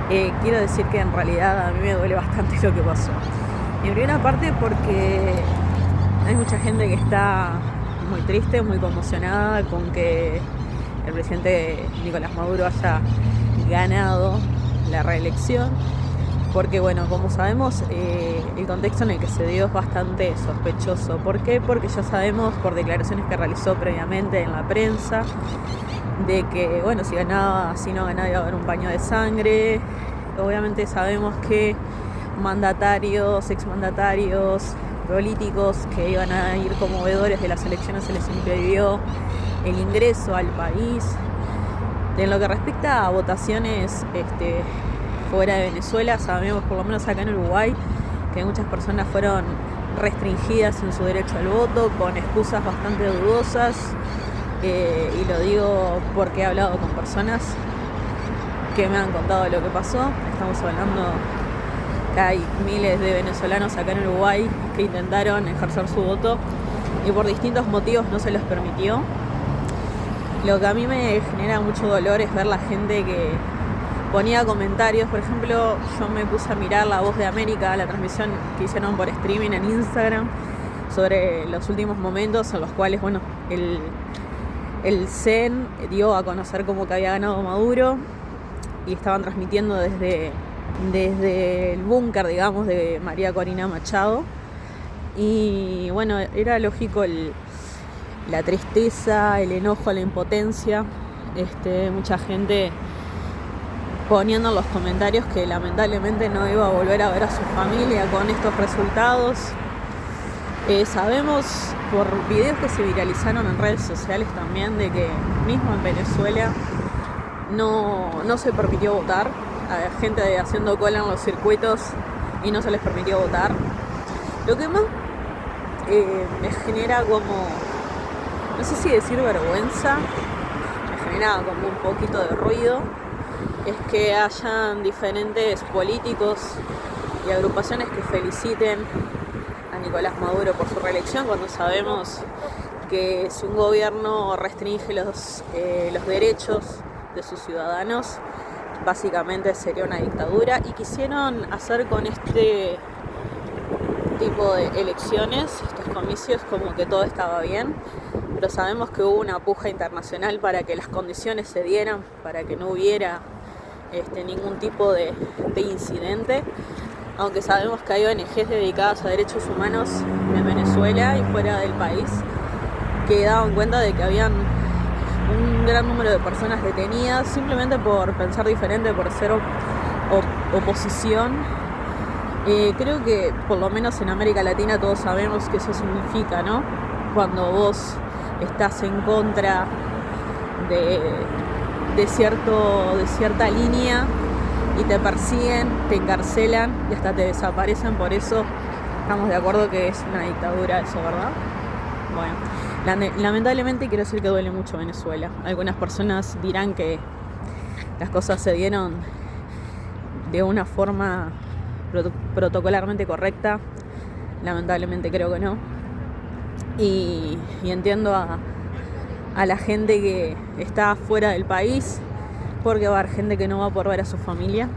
Quiero decir que en realidad a mí me duele bastante lo que pasó. En primera parte porque hay mucha gente que está muy triste, muy conmocionada con que el presidente Nicolás Maduro haya ganado la reelección, porque bueno, como sabemos, el contexto en el que se dio es bastante sospechoso. ¿Por qué? Porque ya sabemos por declaraciones que realizó previamente en la prensa de que, bueno, si ganaba, si no ganaba iba a haber un baño de sangre. Obviamente sabemos que mandatarios, exmandatarios, políticos que iban a ir como veedores de las elecciones se les impidió el ingreso al país. En lo que respecta a votaciones fuera de Venezuela, sabemos, por lo menos acá en Uruguay, que muchas personas fueron restringidas en su derecho al voto con excusas bastante dudosas, y lo digo porque he hablado con personas que me han contado lo que pasó. Estamos hablando que hay miles de venezolanos acá en Uruguay que intentaron ejercer su voto y por distintos motivos no se les permitió. Lo que a mí me genera mucho dolor es ver la gente que ponía comentarios. Por ejemplo, yo me puse a mirar La Voz de América, la transmisión que hicieron por streaming en Instagram sobre los últimos momentos en los cuales, bueno, el CEN dio a conocer como que había ganado Maduro y estaban transmitiendo desde el búnker, digamos, de María Corina Machado. Y bueno, era lógico la tristeza, el enojo, la impotencia. Mucha gente poniendo en los comentarios que lamentablemente no iba a volver a ver a su familia con estos resultados. Sabemos por videos que se viralizaron en redes sociales también de que mismo en Venezuela no se permitió votar. Había gente haciendo cola en los circuitos y no se les permitió votar. Lo que más me genera como, no sé si decir vergüenza, me genera como un poquito de ruido, es que hayan diferentes políticos y agrupaciones que feliciten a Nicolás Maduro por su reelección, cuando sabemos que si un gobierno restringe los derechos de sus ciudadanos, básicamente sería una dictadura. Y quisieron hacer con este tipo de elecciones, estos comicios, como que todo estaba bien, pero sabemos que hubo una puja internacional para que las condiciones se dieran, para que no hubiera ningún tipo de incidente, aunque sabemos que hay ONGs dedicadas a derechos humanos en Venezuela y fuera del país que daban cuenta de que habían un gran número de personas detenidas simplemente por pensar diferente, por ser oposición. Creo que por lo menos en América Latina todos sabemos que eso significa, ¿no? Cuando vos estás en contra de cierta línea y te persiguen, te encarcelan y hasta te desaparecen. Por eso estamos de acuerdo que es una dictadura eso, ¿verdad? Bueno, lamentablemente quiero decir que duele mucho Venezuela. Algunas personas dirán que las cosas se dieron de una forma protocolarmente correcta. Lamentablemente creo que no. Y entiendo a la gente que está fuera del país, porque va a haber gente que no va a poder ver a su familia,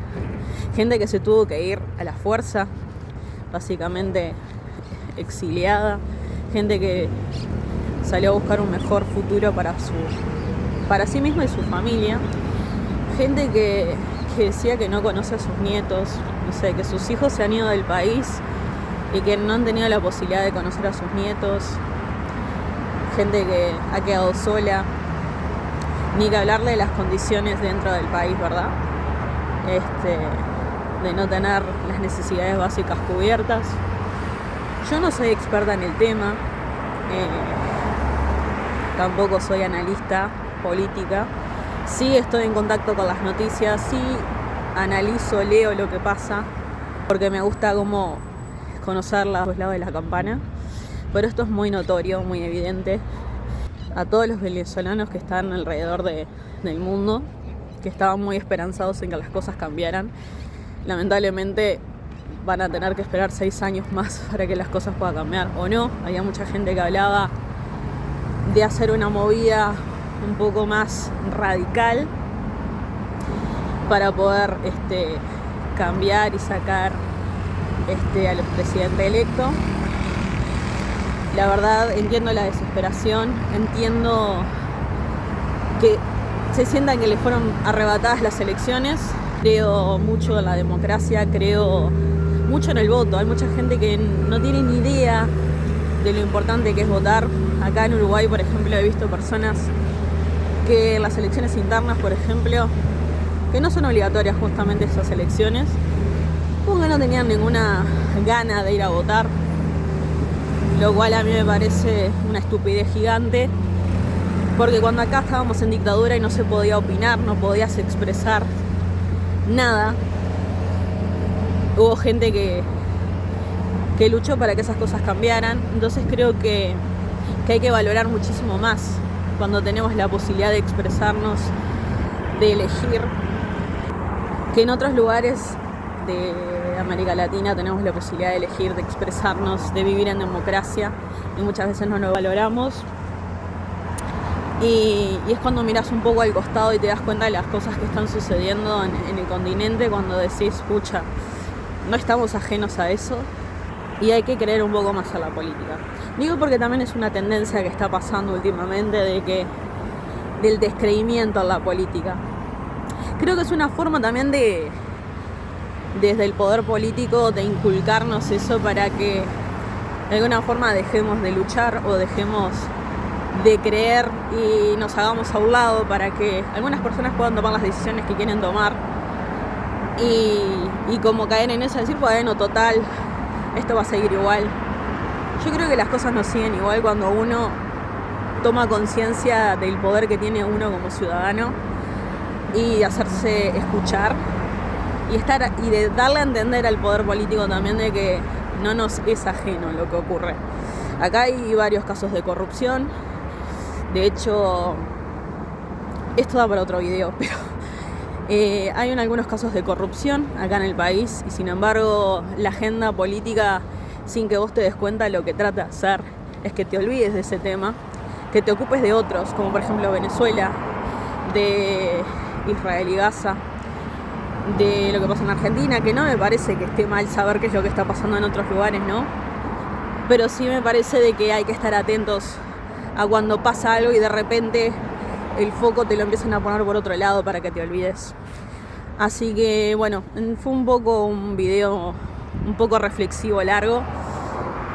gente que se tuvo que ir a la fuerza, básicamente exiliada, gente que salió a buscar un mejor futuro para sí misma y su familia, gente que decía que no conoce a sus nietos, no sé, que sus hijos se han ido del país y que no han tenido la posibilidad de conocer a sus nietos, gente que ha quedado sola, ni que hablarle de las condiciones dentro del país, ¿verdad? De no tener las necesidades básicas cubiertas. Yo no soy experta en el tema, tampoco soy analista política. Sí estoy en contacto con las noticias, sí analizo, leo lo que pasa, porque me gusta como conocer los dos lados de la campana. Pero esto es muy notorio, muy evidente a todos los venezolanos que están alrededor del mundo, que estaban muy esperanzados en que las cosas cambiaran. Lamentablemente van a tener que esperar 6 años más para que las cosas puedan cambiar, o no. Había mucha gente que hablaba de hacer una movida un poco más radical para poder cambiar y sacar al presidente electo. La verdad, entiendo la desesperación, entiendo que se sientan que le fueron arrebatadas las elecciones. Creo mucho en la democracia, creo mucho en el voto. Hay mucha gente que no tiene ni idea de lo importante que es votar. Acá en Uruguay, por ejemplo, he visto personas que en las elecciones internas, por ejemplo, que no son obligatorias justamente esas elecciones, como que no tenían ninguna gana de ir a votar, lo cual a mí me parece una estupidez gigante, porque cuando acá estábamos en dictadura y no se podía opinar, no podías expresar nada, hubo gente que luchó para que esas cosas cambiaran. Entonces creo que hay que valorar muchísimo más cuando tenemos la posibilidad de expresarnos, de elegir, que en otros lugares de América Latina tenemos la posibilidad de elegir, de expresarnos, de vivir en democracia, y muchas veces no lo valoramos. Y es cuando miras un poco al costado y te das cuenta de las cosas que están sucediendo en el continente, cuando decís, pucha, no estamos ajenos a eso y hay que creer un poco más en la política. Digo porque también es una tendencia que está pasando últimamente del descreimiento en la política. Creo que es una forma también desde el poder político de inculcarnos eso para que de alguna forma dejemos de luchar o dejemos de creer y nos hagamos a un lado para que algunas personas puedan tomar las decisiones que quieren tomar y como caer en eso, decir, bueno, total, esto va a seguir igual. Yo creo que las cosas no siguen igual cuando uno toma conciencia del poder que tiene uno como ciudadano y hacerse escuchar y de darle a entender al poder político también de que no nos es ajeno lo que ocurre. Acá hay varios casos de corrupción. De hecho, esto da para otro video, pero hay algunos casos de corrupción acá en el país y sin embargo la agenda política, sin que vos te des cuenta, lo que trata de hacer es que te olvides de ese tema, que te ocupes de otros, como por ejemplo Venezuela, de Israel y Gaza, de lo que pasa en Argentina, que no me parece que esté mal saber qué es lo que está pasando en otros lugares, ¿no? Pero sí me parece de que hay que estar atentos a cuando pasa algo y de repente el foco te lo empiezan a poner por otro lado para que te olvides. Así que bueno, fue un video un poco reflexivo, largo,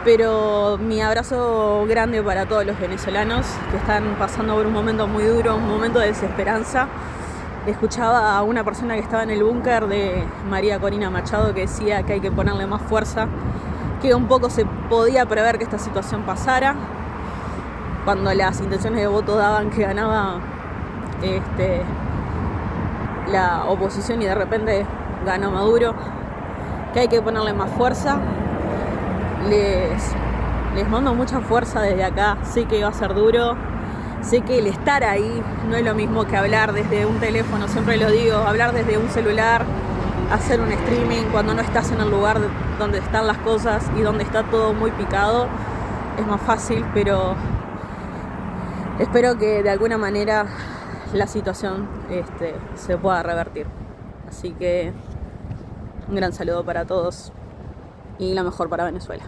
pero mi abrazo grande para todos los venezolanos que están pasando por un momento muy duro, un momento de desesperanza. Escuchaba a una persona que estaba en el búnker de María Corina Machado que decía que hay que ponerle más fuerza, que un poco se podía prever que esta situación pasara cuando las intenciones de voto daban que ganaba la oposición y de repente ganó Maduro, que hay que ponerle más fuerza. Les mando mucha fuerza desde acá. Sé que va a ser duro, sé que el estar ahí no es lo mismo que hablar desde un teléfono, siempre lo digo, hablar desde un celular, hacer un streaming cuando no estás en el lugar donde están las cosas y donde está todo muy picado, es más fácil, pero espero que de alguna manera la situación se pueda revertir. Así que un gran saludo para todos y lo mejor para Venezuela.